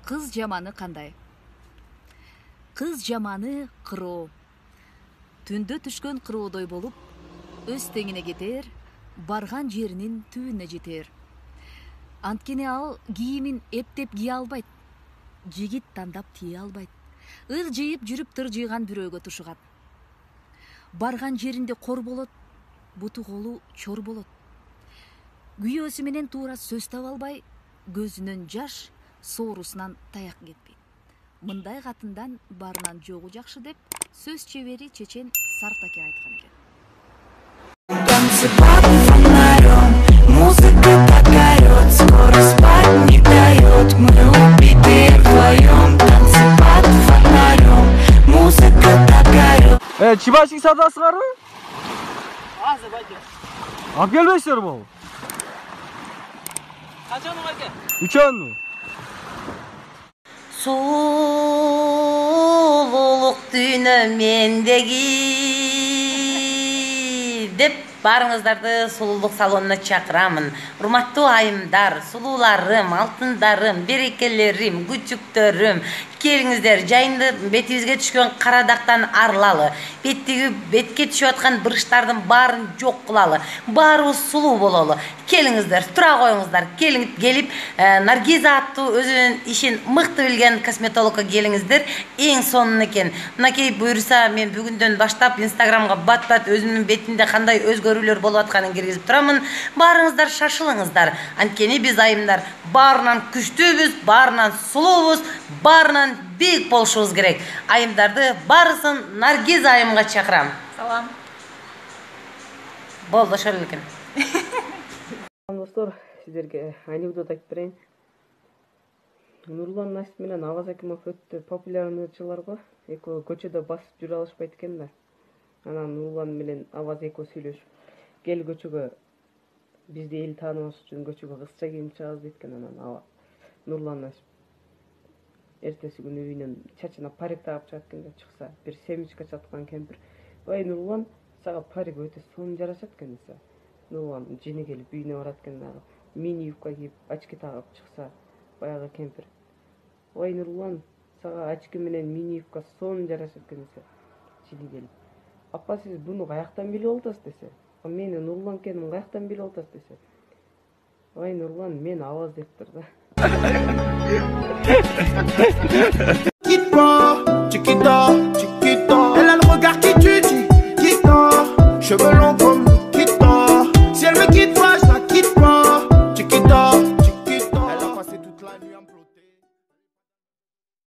Кыз жаманы кандай? Кыз жаманы кыроо. Түндө түшкөн кыроодой болуп, өз теңине кетер, барган жеринин түбүнө жетер. Анткени ал кийимин эптеп кие албайт. Жигит тандап тие албайт. Ыр жыйып жүрүп тыр жыйган бирөөгө тушугат. Барган жеринде кор болот, буту колу чор болот. Күйөөсү менен туура сөз таба албай, көзүнөн жаш, соорусунан таяк кетпейт. Мындай катындан барынан жогу жакшы деп сөз чебери чечен Сартаке айткан экен. Танцы под фонарем, музыка так орёт, скоро спать не дает. Мы убитые вдвоем, танцы под фонарем, музыка так орёт. Чебашник сатасыңарбы? Азыр байке. Алып келбейсиздер болу? Качан байке? 3 анны. Сулулук дүйнө мендеги деп барыңыздарды сулуулук салонуна чакырамын. Урматтуу айымдар, сулууларым, алтындарым, берекелерим, күчүктөрүм, келиңиздер, жайынды бетибизге түшкөн кара дактан арылалы. Бетке түшүп аткан бырыштардын баарын жок кылалы. Баарыбыз сулуу бололу. Келиңиздер, тура коюңуздар. Келип Наргиза аттуу өзүнүн ишин мыкты билген косметологко келиңиздер. Эң сонун экен. Мынакей буюрса мен бүгүндөн баштап Инстаграмга бат-бат өзүмдүн бетимде кандай өзгөрүүлөр болуп атканын киргизип турамын. Баарыңыздар шашылыңыздар. Анткени биз айымдар баарынан күчтүүбүз, баарынан сулуубуз, баарынан бийик болушубуз керек. Айымдарды баарысын Наргиза айымга чакырам. Салам. Болду, ошол экен. Достор, сіздерге анекдот айтып берейин. Нурлан Насип менен Аваз Акимов өтө популярныйлар го. Экөө көчөдө басып жүрө алышпайт экен да. Анан Нурлан менен Аваз экөө сүйлөшүп, кел көчөгө бизди эл тааныбаш үчүн көчөгө кызча кийинип чыгабыз дейт экен. Анан Нурлан Насип эртеси күнү үйүнөн чачына парик тагып чыгат экен да, чыкса бир семечка чаткан кемпир: "Ой, Нурлан, сага парик өтө сонун жарашат экен" десе. Нурлан жини келип үйүнө барат экен дагы. Мини юбка кийип, очки тагып чыкса, баягы кемпир: "Ой, Нурлан, сага очки менен мини юбка сонун жарашат экен" десе. Жини келип: "Апа, сиз буну каяктан билип алдыңыз" десе. "Мени Нурлан экенин каяктан билип алдыңыз" десе. "Ой, Нурлан, мен Аваз" дептир да. Quitte pas, chiquita, chiquita. Elle a le regard qui tue, chiquita. Cheveux longs.